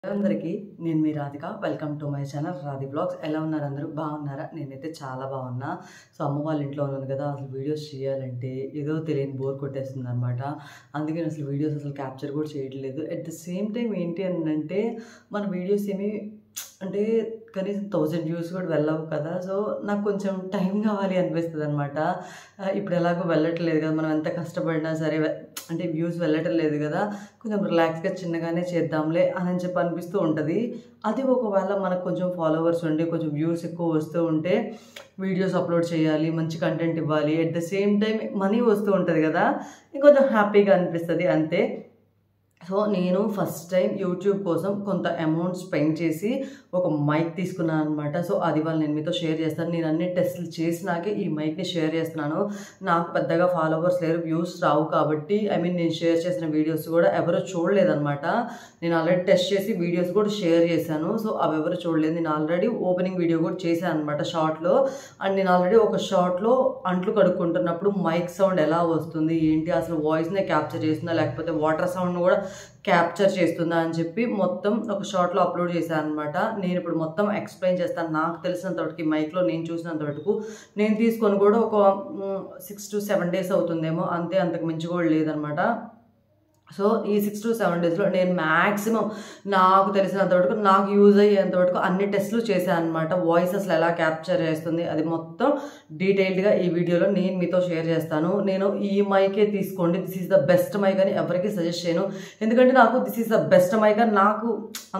అందరికీ నేను మీ Radhika. Welcome to my channel Radhi vlogs. ఎలా ఉన్నారు అందరూ? బాగున్నారా? నేనైతే చాలా బాగున్నా. సో అమ్మ వాళ్ళ ఇంట్లో ఉన్నాను కదా, అసలు వీడియోస్ చేయాలంటే ఏదో తెలియని బోర్ కొట్టేస్తుంది అనమాట. అందుకే అసలు వీడియోస్ అసలు క్యాప్చర్ కూడా చేయట్లేదు. అట్ ద సేమ్ టైం ఏంటి అంటే మన వీడియోస్ ఏమి అంటే కనీసం 1000 వ్యూస్ కూడా వెళ్ళవు కదా. సో నాకు కొంచెం టైం కావాలి అనిపిస్తుంది అనమాట. ఇప్పుడు ఎలాగో వెళ్ళట్లేదు కదా, మనం ఎంత కష్టపడినా సరే అంటే వ్యూస్ వెళ్ళటం లేదు కదా, కొంచెం రిలాక్స్గా చిన్నగానే చేద్దాంలే అని చెప్పి అనిపిస్తూ ఉంటుంది. అది ఒకవేళ మనకు కొంచెం ఫాలోవర్స్ ఉండి కొంచెం వ్యూస్ ఎక్కువ వస్తూ ఉంటే వీడియోస్ అప్లోడ్ చేయాలి, మంచి కంటెంట్ ఇవ్వాలి, at the same time money వస్తూ ఉంటుంది కదా, ఇంకొంచెం హ్యాపీగా అనిపిస్తుంది అంతే. సో నేను ఫస్ట్ టైం యూట్యూబ్ కోసం కొంత అమౌంట్ స్పెండ్ చేసి ఒక మైక్ తీసుకున్నాను అనమాట. సో అది వాళ్ళు నేను మీతో షేర్ చేస్తాను. నేను అన్ని టెస్టులు చేసినాకే ఈ మైక్ని షేర్ చేస్తున్నాను. నాకు పెద్దగా ఫాలోవర్స్ లేరు, వ్యూస్ రావు కాబట్టి నేను షేర్ చేసిన వీడియోస్ కూడా ఎవరు చూడలేదన్నమాట. నేను ఆల్రెడీ టెస్ట్ చేసి వీడియోస్ కూడా షేర్ చేశాను. సో అవి ఎవరు చూడలేదు. నేను ఆల్రెడీ ఓపెనింగ్ వీడియో కూడా చేశాను అనమాట షార్ట్లో. అండ్ నేను ఆల్రెడీ ఒక షార్ట్లో అంట్లు కడుక్కుంటున్నప్పుడు మైక్ సౌండ్ ఎలా వస్తుంది ఏంటి, అసలు వాయిస్నే క్యాప్చర్ చేస్తుందా లేకపోతే వాటర్ సౌండ్ కూడా క్యాప్చర్ చేస్తుందా అని చెప్పి మొత్తం ఒక షార్ట్లో అప్లోడ్ చేశాను అనమాట. నేను ఇప్పుడు మొత్తం ఎక్స్ప్లెయిన్ చేస్తాను. నాకు తెలిసినంత వరకు మైక్లో నేను చూసినంత వరకు, నేను తీసుకొని కూడా ఒక 6 to 7 days అవుతుందేమో, అంతే, అంతకు మించి కూడా లేదనమాట. సో ఈ 6 to 7 daysలో నేను మ్యాక్సిమం నాకు తెలిసినంత వరకు, నాకు యూజ్ అయ్యేంత వరకు అన్ని టెస్టులు చేశాను అనమాట. వాయిస్ అసలు ఎలా క్యాప్చర్ చేస్తుంది అది మొత్తం డీటెయిల్డ్గా ఈ వీడియోలో నేను మీతో షేర్ చేస్తాను. నేను ఈ మైకే తీసుకోండి, this is the best mike అని ఎవరికి సజెస్ట్ చేయను. ఎందుకంటే నాకు this is the best mike అని నాకు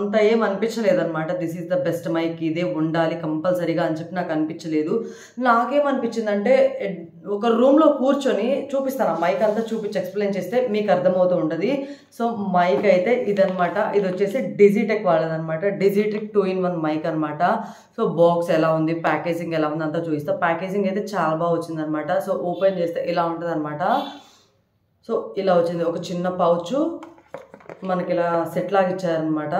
అంత ఏం అనిపించలేదన్నమాట. This is the best mike, ఇదే ఉండాలి కంపల్సరీగా అని చెప్పి నాకు అనిపించలేదు. నాకేమనిపించిందంటే ఒక రూమ్లో కూర్చొని చూపిస్తాను, ఆ మైక్ అంతా చూపించి ఎక్స్ప్లెయిన్ చేస్తే మీకు అర్థమవుతూ ఉంటుంది. సో మైక్ అయితే ఇదనమాట. ఇది వచ్చేసి డిజిటెక్ వాళ్ళదనమాట. డిజిటెక్ 2-in-1 మైక్ అనమాట. సో బాక్స్ ఎలా ఉంది, ప్యాకేజింగ్ ఎలా ఉంది అంతా చూపిస్తా. ప్యాకేజింగ్ అయితే చాలా బాగా వచ్చిందనమాట. సో ఓపెన్ చేస్తే ఇలా ఉంటుంది అనమాట. సో ఇలా వచ్చింది, ఒక చిన్న పౌచ్ మనకి ఇలా సెట్ లాగా ఇచ్చారనమాట.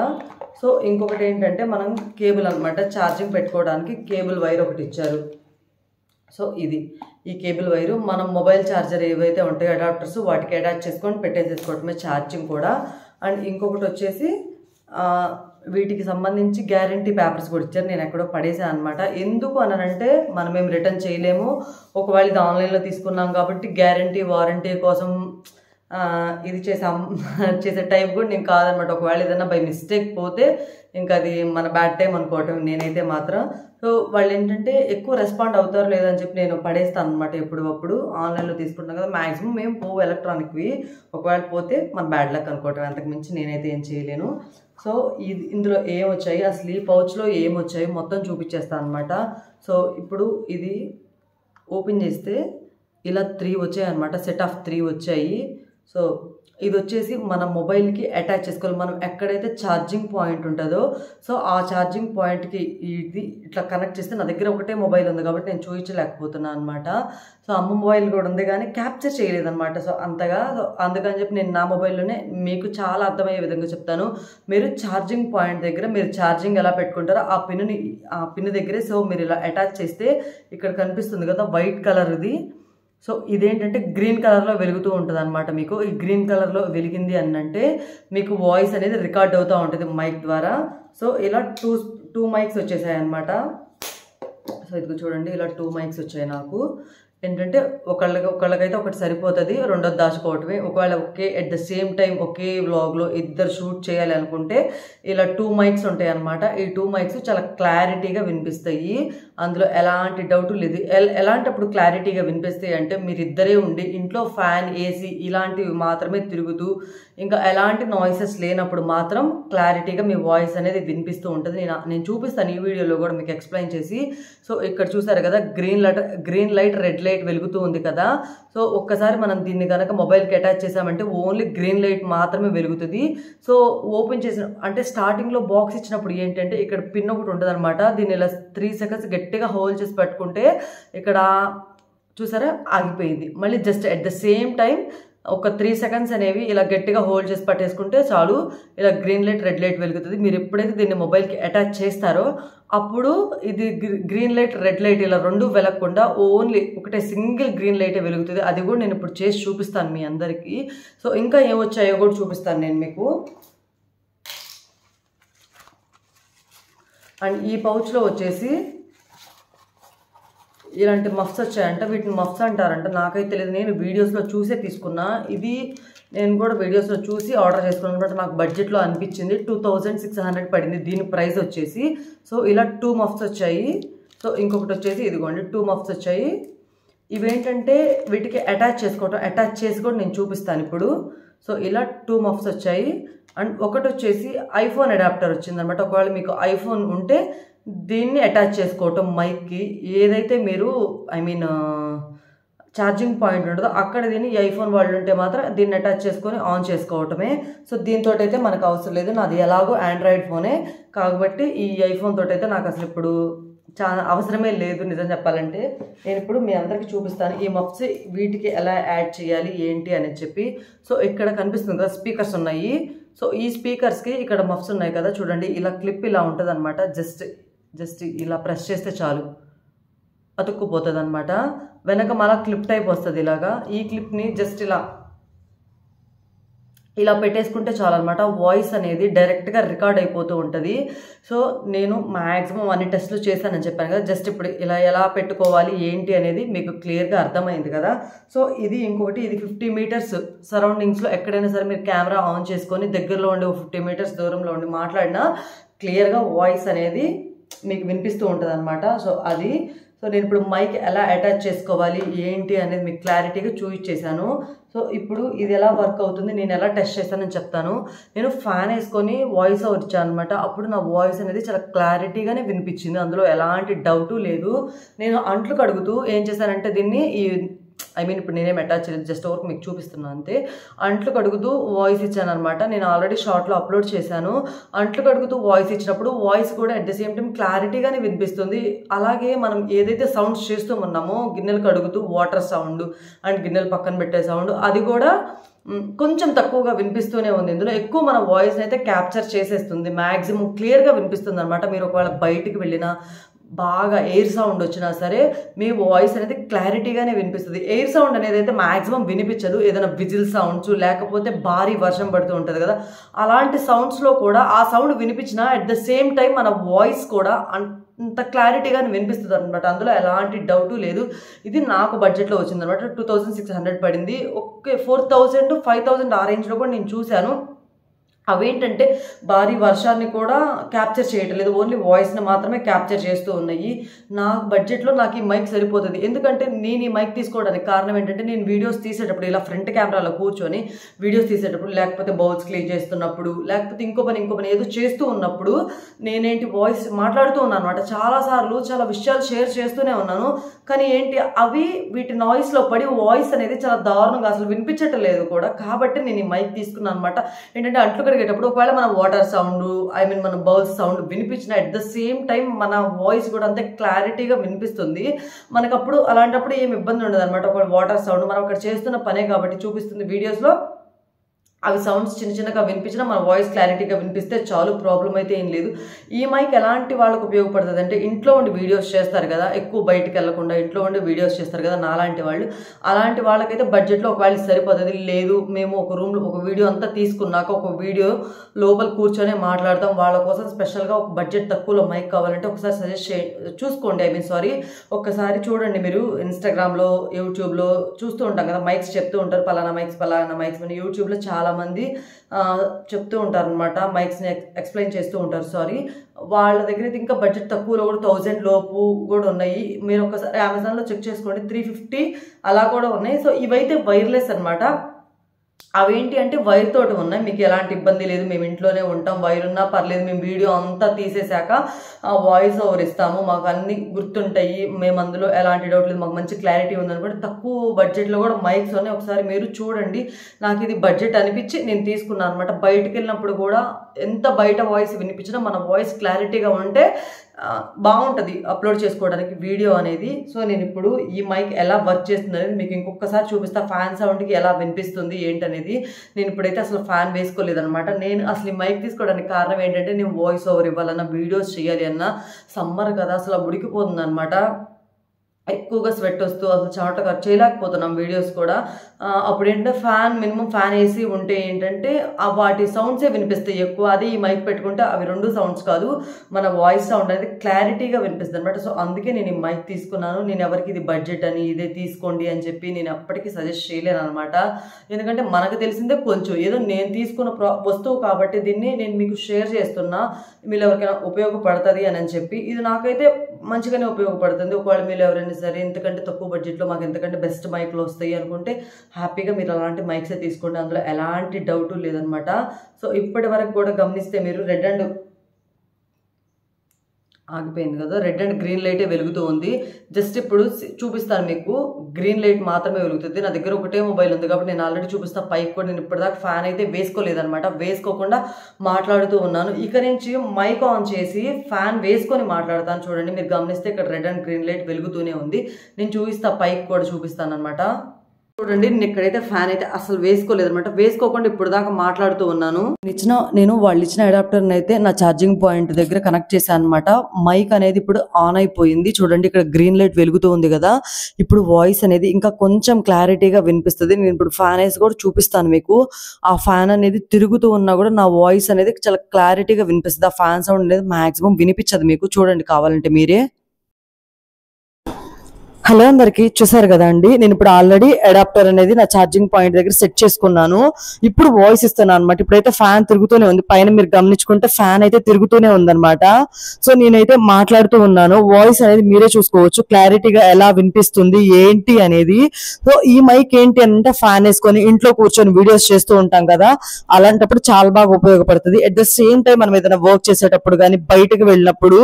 సో ఇంకొకటి ఏంటంటే మనం కేబుల్ అనమాట, ఛార్జింగ్ పెట్టుకోవడానికి కేబుల్ వైర్ ఒకటి ఇచ్చారు. సో ఇది ఈ కేబుల్ వైరు మనం మొబైల్ ఛార్జర్ ఏవైతే ఉంటాయో అడాప్టర్స్ వాటికి అటాచ్ చేసుకొని పెట్టేసేసుకోవటమే, ఛార్జింగ్ కూడా. అండ్ ఇంకొకటి వచ్చేసి వీటికి సంబంధించి గ్యారంటీ పేపర్స్ కూడా ఇచ్చారు. నేను ఎక్కడో పడేసాను అనమాట. ఎందుకు అనంటే మనం ఏం రిటర్న్ చేయలేము. ఒకవేళ ఇది ఆన్లైన్లో తీసుకున్నాం కాబట్టి గ్యారంటీ వారంటీ కోసం ఇది చేసే టైప్ కూడా నేను కాదనమాట. ఒకవేళ ఏదైనా బై మిస్టేక్ పోతే ఇంకా అది మన బ్యాడ్ టైం అనుకోవటం నేనైతే మాత్రం. సో వాళ్ళు ఏంటంటే ఎక్కువ రెస్పాండ్ అవుతారు లేదని చెప్పి నేను పడేస్తాను అనమాట. ఎప్పుడప్పుడు ఆన్లైన్లో తీసుకుంటాం కదా, మ్యాక్సిమం మేము పోవు ఎలక్ట్రానిక్వి. ఒకవేళ పోతే మన బ్యాడ్ లక్ అనుకోవటం, అంతకు మించి నేనైతే ఏం చేయలేను. సో ఇందులో ఏమొచ్చాయి, అసలు ఈ పౌచ్లో ఏమొచ్చాయి మొత్తం చూపించేస్తాను అనమాట. సో ఇప్పుడు ఇది ఓపెన్ చేస్తే ఇలా 3 వచ్చాయి అనమాట. సెట్ ఆఫ్ 3 వచ్చాయి. సో ఇది వచ్చేసి మన మొబైల్కి అటాచ్ చేసుకోవాలి. మనం ఎక్కడైతే ఛార్జింగ్ పాయింట్ ఉంటుందో సో ఆ ఛార్జింగ్ పాయింట్కి ఇది ఇట్లా కనెక్ట్ చేస్తే, నా దగ్గర ఒకటే మొబైల్ ఉంది కాబట్టి నేను చూపించలేకపోతున్నాను అనమాట. సో అమ్మ మొబైల్ కూడా ఉంది కానీ క్యాప్చర్ చేయలేదన్నమాట. సో అంతగా, సో అందుకని చెప్పి నేను నా మొబైల్లోనే మీకు చాలా అర్థమయ్యే విధంగా చెప్తాను. మీరు ఛార్జింగ్ పాయింట్ దగ్గర మీరు ఛార్జింగ్ ఎలా పెట్టుకుంటారో ఆ పిన్ దగ్గరే సో మీరు ఇలా అటాచ్ చేస్తే ఇక్కడ కనిపిస్తుంది కదా వైట్ కలర్ ఇది. సో ఇదేంటంటే గ్రీన్ కలర్లో వెలుగుతూ ఉంటుంది అనమాట. మీకు ఈ గ్రీన్ కలర్లో వెలిగింది అంటే మీకు వాయిస్ అనేది రికార్డ్ అవుతూ ఉంటుంది మైక్ ద్వారా. సో ఇలా టూ మైక్స్ వచ్చేసాయి అనమాట. సో ఇది చూడండి, ఇలా 2 మైక్స్ వచ్చాయి నాకు. ఏంటంటే ఒకళ్ళకైతే ఒకటి సరిపోతుంది, రెండోది దాచుకోవటమే. ఒకవేళ అట్ ద సేమ్ టైం ఒకే వ్లాగ్లో ఇద్దరు షూట్ చేయాలి అనుకుంటే ఇలా 2 మైక్స్ ఉంటాయి అనమాట. ఈ 2 మైక్స్ చాలా క్లారిటీగా వినిపిస్తాయి, అందులో ఎలాంటి డౌట్ లేదు. ఎలాంటప్పుడు క్లారిటీగా వినిపిస్తాయి అంటే మీరిద్దరే ఉండి ఇంట్లో ఫ్యాన్, ఏసీ ఇలాంటివి మాత్రమే తిరుగుతూ ఇంకా ఎలాంటి నాయిసెస్ లేనప్పుడు మాత్రం క్లారిటీగా మీ వాయిస్ అనేది వినిపిస్తూ ఉంటుంది. నేను చూపిస్తాను ఈ వీడియోలో కూడా మీకు ఎక్స్ప్లెయిన్ చేసి. సో ఇక్కడ చూసారు కదా గ్రీన్ లైట్ రెడ్ లైట్ వెలుగుతూ ఉంది కదా. సో ఒక్కసారి మనం దీన్ని కనుక మొబైల్కి అటాచ్ చేసామంటే ఓన్లీ గ్రీన్ లైట్ మాత్రమే వెలుగుతుంది. సో ఓపెన్ చేసిన అంటే స్టార్టింగ్లో బాక్స్ ఇచ్చినప్పుడు ఏంటంటే ఇక్కడ పిన్ ఒకటి ఉంటుంది అనమాట. దీన్ని ఇలా 3 seconds గట్టిగా హోల్డ్ చేసి పెట్టుకుంటే ఇక్కడ చూసారా ఆగిపోయింది. మళ్ళీ just at the same time ఒక 3 seconds అనేవి ఇలా గట్టిగా హోల్డ్ చేసి పట్టేసుకుంటే చాలు, ఇలా గ్రీన్ లైట్ రెడ్ లైట్ వెలుగుతుంది. మీరు ఎప్పుడైతే దీన్ని మొబైల్కి అటాచ్ చేస్తారో అప్పుడు ఇది గ్రీన్ లైట్ రెడ్ లైట్ ఇలా 2 వెలగకుండా ఓన్లీ ఒకటే సింగిల్ గ్రీన్ లైటే వెలుగుతుంది. అది కూడా నేను ఇప్పుడు చేసి చూపిస్తాను మీ అందరికీ. సో ఇంకా ఏమొచ్చాయో కూడా చూపిస్తాను నేను మీకు. అండ్ ఈ పౌచ్లో వచ్చేసి ఇలాంటి మఫ్స్ వచ్చాయంట. వీటిని మఫ్స్ అంటారంట, నాకైతే తెలియదు. నేను వీడియోస్లో చూసే తీసుకున్నా. ఇది నేను కూడా వీడియోస్లో చూసి ఆర్డర్ చేసుకున్నాను అనమాట. నాకు బడ్జెట్లో అనిపించింది. 2600 పడింది దీని ప్రైస్ వచ్చేసి. సో ఇలా 2 మఫ్స్ వచ్చాయి. సో ఇంకొకటి వచ్చేసి ఇదిగోండి 2 మఫ్స్ వచ్చాయి. ఇవేంటంటే వీటికి అటాచ్ చేసి కూడా నేను చూపిస్తాను ఇప్పుడు. సో ఇలా 2 మఫ్స్ వచ్చాయి. అండ్ ఒకటి వచ్చేసి ఐఫోన్ అడాప్టర్ వచ్చిందనమాట. ఒకవేళ మీకు ఐఫోన్ ఉంటే దీన్ని అటాచ్ చేసుకోవటం మైక్కి, ఏదైతే మీరు ఛార్జింగ్ పాయింట్ ఉంటుందో అక్కడ దీన్ని ఈ ఐఫోన్ వాళ్ళు ఉంటే మాత్రం దీన్ని అటాచ్ చేసుకొని ఆన్ చేసుకోవటమే. సో దీంతో అయితే మనకు అవసరం లేదు. నాది ఎలాగో ఆండ్రాయిడ్ ఫోనే కాబట్టి ఈ ఐఫోన్ తోటి అయితే నాకు అసలు ఇప్పుడు చాలా అవసరమే లేదు నిజం చెప్పాలంటే. నేను ఇప్పుడు మీ అందరికీ చూపిస్తాను ఈ మఫ్స్ వీటికి ఎలా యాడ్ చేయాలి ఏంటి అని చెప్పి. సో ఇక్కడ కనిపిస్తుంది కదా స్పీకర్స్ ఉన్నాయి. సో ఈ స్పీకర్స్కి ఇక్కడ మఫ్స్ ఉన్నాయి కదా చూడండి. ఇలా క్లిప్ ఇలా ఉంటుంది అనమాట. జస్ట్ ఇలా ప్రెస్ చేస్తే చాలు అతుక్కుపోతుంది అనమాట. వెనక మళ్ళీ క్లిప్ టైప్ వస్తుంది ఇలాగా. ఈ క్లిప్ని జస్ట్ ఇలా పెట్టేసుకుంటే చాలు అనమాట. వాయిస్ అనేది డైరెక్ట్గా రికార్డ్ అయిపోతూ ఉంటుంది. సో నేను మ్యాక్సిమం అన్ని టెస్ట్లు చేశానని చెప్పాను కదా. జస్ట్ ఇప్పుడు ఇలా ఎలా పెట్టుకోవాలి ఏంటి అనేది మీకు క్లియర్గా అర్థమైంది కదా. సో ఇది ఇంకొకటి, ఇది 50 మీటర్స్ సరౌండింగ్స్లో ఎక్కడైనా సరే మీరు కెమెరా ఆన్ చేసుకొని దగ్గరలో ఉండి 50 మీటర్స్ దూరంలో ఉండి మాట్లాడినా క్లియర్గా వాయిస్ అనేది మీకు వినిపిస్తూ ఉంటుంది అనమాట. సో నేను ఇప్పుడు మైక్ ఎలా అటాచ్ చేసుకోవాలి ఏంటి అనేది మీకు క్లారిటీగా చూపించేశాను. సో ఇప్పుడు ఇది ఎలా వర్క్ అవుతుంది, నేను ఎలా టెస్ట్ చేశానని చెప్తాను. నేను ఫ్యాన్ వేసుకొని వాయిస్ ఓవర్ ఇచ్చాను అనమాట. అప్పుడు నా వాయిస్ అనేది చాలా క్లారిటీగానే వినిపించింది, అందులో ఎలాంటి డౌటు లేదు. నేను అంట్లు కడుగుతూ ఏం చేశానంటే దీన్ని ఇప్పుడు నేనేం అటాచ్ చేయలేదు, జస్ట్ వరకు మీకు చూపిస్తున్నాను అంతే. అంట్లు కడుగుతూ వాయిస్ ఇచ్చాను అనమాట. నేను ఆల్రెడీ షార్ట్లో అప్లోడ్ చేశాను. అంట్లు కడుగుతూ వాయిస్ ఇచ్చినప్పుడు వాయిస్ కూడా అట్ ద సేమ్ టైం క్లారిటీగానే వినిపిస్తుంది. అలాగే మనం ఏదైతే సౌండ్స్ చేస్తూ ఉన్నామో గిన్నెలు కడుగుతూ వాటర్ సౌండ్ అండ్ గిన్నెలు పక్కన పెట్టే సౌండ్, అది కూడా కొంచెం తక్కువగా వినిపిస్తూనే ఉంది. ఇందులో ఎక్కువ మన వాయిస్ని అయితే క్యాప్చర్ చేసేస్తుంది, మ్యాక్సిమం క్లియర్గా వినిపిస్తుంది అనమాట. మీరు ఒకవేళ బయటికి వెళ్ళినా బాగా ఎయిర్ సౌండ్ వచ్చినా సరే మీ వాయిస్ అనేది క్లారిటీగానే వినిపిస్తుంది. ఎయిర్ సౌండ్ అనేది అయితే మ్యాక్సిమం వినిపించదు. ఏదైనా విజిల్ సౌండ్స్ లేకపోతే భారీ వర్షం పడుతూ ఉంటుంది కదా, అలాంటి సౌండ్స్లో కూడా ఆ సౌండ్ వినిపించినా అట్ ద సేమ్ టైం మన వాయిస్ కూడా అంత క్లారిటీగానే వినిపిస్తుంది అనమాట. అందులో ఎలాంటి డౌటు లేదు. ఇది నాకు బడ్జెట్లో వచ్చింది అనమాట. 2600 పడింది. ఓకే, 4000 5000 ఆ రేంజ్లో కూడా నేను చూశాను. అవేంటంటే భారీ వర్షాన్ని కూడా క్యాప్చర్ చేయటం లేదు, ఓన్లీ వాయిస్ని మాత్రమే క్యాప్చర్ చేస్తూ ఉన్నాయి. నా బడ్జెట్లో నాకు ఈ మైక్ సరిపోతుంది. ఎందుకంటే నేను ఈ మైక్ తీసుకోవడానికి కారణం ఏంటంటే నేను వీడియోస్ తీసేటప్పుడు ఇలా ఫ్రంట్ కెమెరాలో కూర్చొని వీడియోస్ తీసేటప్పుడు, లేకపోతే బౌల్స్ క్లీన్ చేస్తున్నప్పుడు, లేకపోతే ఇంకో పని ఏదో చేస్తూ ఉన్నప్పుడు నేనేంటి వాయిస్ మాట్లాడుతూ ఉన్నాను అనమాట. చాలాసార్లు చాలా విషయాలు షేర్ చేస్తూనే ఉన్నాను. కానీ అవి వీటి నాయిస్లో పడి వాయిస్ అనేది చాలా దారుణంగా అసలు వినిపించటం లేదు కూడా. కాబట్టి నేను ఈ మైక్ తీసుకున్నాను అనమాట. ఏంటంటే అంట్లు కడిగేటప్పుడు ఒకవేళ మన వాటర్ సౌండ్ మన బౌల్స్ సౌండ్ వినిపించిన అట్ ద సేమ్ టైం మన వాయిస్ కూడా అంతే క్లారిటీగా వినిపిస్తుంది. మనకప్పుడు అలాంటప్పుడు ఏమి ఇబ్బంది ఉండదు అనమాట. ఒకవేళ వాటర్ సౌండ్ మనం అక్కడ చేస్తున్న పనే కాబట్టి చూపిస్తుంది వీడియోస్లో, అవి సౌండ్స్ చిన్నగా వినిపించినా మన వాయిస్ క్లారిటీగా వినిపిస్తే చాలు, ప్రాబ్లం అయితే ఏం లేదు. ఈ మైక్ ఎలాంటి వాళ్ళకు ఉపయోగపడుతుంది అంటే ఇంట్లో ఉండి వీడియోస్ చేస్తారు కదా, ఎక్కువ బయటికి వెళ్లకుండా ఇంట్లో ఉండి వీడియోస్ చేస్తారు కదా నాలాంటి వాళ్ళు, అలాంటి వాళ్ళకైతే బడ్జెట్లో ఒకవేళ సరిపోతుంది. లేదు మేము ఒక రూమ్లో ఒక వీడియో అంతా తీసుకున్నాక ఒక వీడియో లోపల కూర్చొని మాట్లాడతాం, వాళ్ళ కోసం స్పెషల్గా ఒక బడ్జెట్ తక్కువలో మైక్ కావాలంటే ఒకసారి సజెస్ట్ చూసుకోండి. ఒక్కసారి చూడండి. మీరు ఇన్స్టాగ్రామ్లో యూట్యూబ్లో చూస్తూ ఉంటాం కదా, మైక్స్ చెప్తూ ఉంటారు, పలానా మైక్స్ మన యూట్యూబ్లో చాలా మంది చెప్తూ ఉంటారు అనమాట, మైక్స్ని ఎక్స్ప్లెయిన్ చేస్తూ ఉంటారు. వాళ్ళ దగ్గర అయితే ఇంకా బడ్జెట్ తక్కువలో కూడా 1000 లోపు కూడా ఉన్నాయి. మీరు ఒకసారి అమెజాన్లో చెక్ చేసుకోండి, 350 అలా కూడా ఉన్నాయి. సో ఇవైతే వైర్లెస్ అనమాట. అవేంటి అంటే వైర్ తోటి ఉన్నాయి, మీకు ఎలాంటి ఇబ్బంది లేదు. మేము ఇంట్లోనే ఉంటాం, వైర్ ఉన్నా పర్లేదు, మేము వీడియో అంతా తీసేశాక వాయిస్ ఓవర్ ఇస్తాము, మాకు అన్ని గుర్తుంటాయి, మేము అందులో ఎలాంటి డౌట్ లేదు, మాకు మంచి క్లారిటీ ఉందనుకుంటే తక్కువ బడ్జెట్లో కూడా మైక్స్ ఉన్నాయి. ఒకసారి మీరు చూడండి. నాకు ఇది బడ్జెట్ అనిపించి నేను తీసుకున్నాను అనమాట. బయటకు వెళ్ళినప్పుడు కూడా ఎంత బయట వాయిస్ వినిపించినా మన వాయిస్ క్లారిటీగా ఉంటే బాగుంటుంది అప్లోడ్ చేసుకోవడానికి వీడియో అనేది. సో నేను ఇప్పుడు ఈ మైక్ ఎలా వర్క్ చేస్తుంది అనేది మీకు ఇంకొకసారి చూపిస్తా. ఫ్యాన్ సౌండ్కి ఎలా వినిపిస్తుంది ఏంటనేది. నేను ఇప్పుడైతే అసలు ఫ్యాన్ వేసుకోలేదనమాట. నేను అసలు ఈ మైక్ తీసుకోవడానికి కారణం ఏంటంటే నేను వాయిస్ ఓవర్ ఇవ్వాలన్నా వీడియోస్ చేయాలి అన్నా, సమ్మర్ కదా అసలు ఉడికిపోతుంది అనమాట. ఎక్కువగా స్వెట్ వస్తూ అసలు చెమట చేయలేకపోతున్నాం వీడియోస్ కూడా. అప్పుడు ఏంటంటే మినిమం ఫ్యాన్ ఏసీ ఉంటే ఏంటంటే వాటి సౌండ్సే వినిపిస్తాయి ఎక్కువ. అది ఈ మైక్ పెట్టుకుంటే అవి 2 సౌండ్స్ కాదు, మన వాయిస్ సౌండ్ అనేది క్లారిటీగా వినిపిస్తుంది అనమాట. సో అందుకే నేను ఈ మైక్ తీసుకున్నాను. నేను ఎవరికి ఇది బడ్జెట్ అని ఇదే తీసుకోండి అని చెప్పి నేను ఎప్పటికీ సజెస్ట్ చేయలేను అనమాట. ఎందుకంటే మనకు తెలిసిందే కొంచెం, ఏదో నేను తీసుకున్న వస్తువు కాబట్టి దీన్ని నేను మీకు షేర్ చేస్తున్నా, మీరు ఎవరికైనా ఉపయోగపడుతుంది అని చెప్పి. ఇది నాకైతే మంచిగానే ఉపయోగపడుతుంది. ఒకవేళ మీరు ఎవరైనా సరే ఇంతకంటే తక్కువ బడ్జెట్లో మాకు ఎంతకంటే బెస్ట్ మైక్లు వస్తాయి అనుకుంటే హ్యాపీగా మీరు అలాంటి మైక్సే తీసుకోండి, అందులో ఎలాంటి డౌట్ లేదనమాట. సో ఇప్పటి వరకు కూడా గమనిస్తే మీరు ఆగిపోయింది కదా, రెడ్ అండ్ గ్రీన్ లైటే వెలుగుతూ ఉంది. జస్ట్ ఇప్పుడు చూపిస్తాను మీకు, గ్రీన్ లైట్ మాత్రమే వెలుగుతుంది. నా దగ్గర ఒకటే మొబైల్ ఉంది కాబట్టి నేను ఆల్రెడీ చూపిస్తాను. పైకి కూడా నేను ఇప్పటిదాకా ఫ్యాన్ అయితే వేసుకోలేదనమాట, వేసుకోకుండా మాట్లాడుతూ ఉన్నాను. ఇక నుంచి మైక్ ఆన్ చేసి ఫ్యాన్ వేసుకొని మాట్లాడతాను. చూడండి, మీరు గమనిస్తే ఇక్కడ రెడ్ అండ్ గ్రీన్ లైట్ వెలుగుతూనే ఉంది. నేను చూపిస్తా, పైకి కూడా చూపిస్తాను అనమాట. చూడండి, నేను ఇక్కడైతే ఫ్యాన్ అయితే అసలు వేసుకోలేదనమాట, వేసుకోకుండా ఇప్పుడు దాకా మాట్లాడుతూ ఉన్నాను. నేను వాళ్ళు ఇచ్చిన అడాప్టర్ని అయితే నా ఛార్జింగ్ పాయింట్ దగ్గర కనెక్ట్ చేశాను అనమాట. మైక్ అనేది ఇప్పుడు ఆన్ అయిపోయింది. చూడండి, ఇక్కడ గ్రీన్ లైట్ వెలుగుతూ ఉంది కదా, ఇప్పుడు వాయిస్ అనేది ఇంకా కొంచెం క్లారిటీగా వినిపిస్తుంది. నేను ఇప్పుడు ఫ్యాన్ వేసి కూడా చూపిస్తాను మీకు. ఆ ఫ్యాన్ అనేది తిరుగుతూ ఉన్నా కూడా నా వాయిస్ అనేది చాలా క్లారిటీగా వినిపిస్తుంది. ఆ ఫ్యాన్ సౌండ్ అనేది మాక్సిమం వినిపించదు మీకు. చూడండి కావాలంటే మీరే. హలో అందరికి, చూసారు కదా అండి, నేను ఇప్పుడు ఆల్రెడీ అడాప్టర్ అనేది నా ఛార్జింగ్ పాయింట్ దగ్గర సెట్ చేసుకున్నాను. ఇప్పుడు వాయిస్ ఇస్తున్నాను అనమాట. ఇప్పుడైతే ఫ్యాన్ తిరుగుతూనే ఉంది, పైన మీరు గమనించుకుంటే ఫ్యాన్ అయితే తిరుగుతూనే ఉందన్నమాట. సో నేనైతే మాట్లాడుతూ ఉన్నాను, వాయిస్ అనేది మీరే చూసుకోవచ్చు క్లారిటీగా ఎలా వినిపిస్తుంది ఏంటి అనేది. సో ఈ మైక్ ఏంటి అంటే ఫ్యాన్ వేసుకొని ఇంట్లో కూర్చొని వీడియోస్ చేస్తూ ఉంటాం కదా, అలాంటప్పుడు చాలా బాగా ఉపయోగపడుతుంది. అట్ ద సేమ్ టైం మనం ఏదైనా వర్క్ చేసేటప్పుడు కానీ బయటకు వెళ్ళినప్పుడు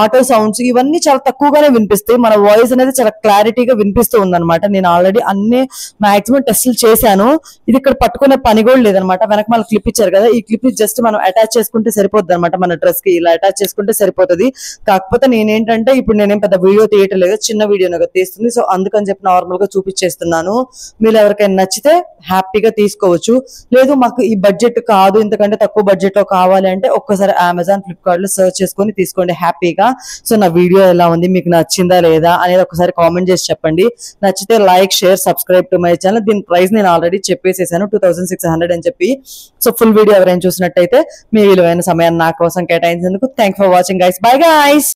ఆటో సౌండ్స్ ఇవన్నీ చాలా తక్కువగానే వినిపిస్తాయి. మన వాయిస్ అనేది చాలా క్లారిటీగా వినిపిస్తూ ఉందన్నమాట. నేను ఆల్రెడీ అన్ని మాక్సిమం టెస్టులు చేశాను. ఇది ఇక్కడ పట్టుకునే పని కూడా లేదనమాట. వెనక మన క్లిప్ ఇచ్చారు కదా, ఈ క్లిప్ ని జస్ట్ మనం అటాచ్ చేసుకుంటే సరిపోద్ది అనమాట. మన డ్రెస్ కి ఇలా అటాచ్ చేసుకుంటే సరిపోతుంది. కాకపోతే నేనేంటంటే ఇప్పుడు నేనేం పెద్ద వీడియో తీయటం లేదు, చిన్న వీడియో తీస్తుంది. సో అందుకని చెప్పి నార్మల్ గా చూపించేస్తున్నాను. మీరు ఎవరికైనా నచ్చితే హ్యాపీగా తీసుకోవచ్చు. లేదు మాకు ఈ బడ్జెట్ కాదు, ఇంతకంటే తక్కువ బడ్జెట్ లో కావాలి అంటే ఒక్కసారి అమెజాన్, ఫ్లిప్కార్ట్ లో సర్చ్ చేసుకొని తీసుకోండి హ్యాపీగా. సో నా వీడియో ఎలా ఉంది, మీకు నచ్చిందా లేదా అనేది ఒకసారి కామెంట్ చేసి చెప్పండి. నచ్చితే like, share, subscribe to my channel. దీని ప్రైస్ నేను ఆల్రెడీ చెప్పేసేసాను, 2600 అని చెప్పి. సో ఫుల్ వీడియో ఎవరైనా చూసినట్టయితే మీ విలువైన సమయాన్ని నా కోసం కేటాయించేందుకు thank for watching guys. Bye guys.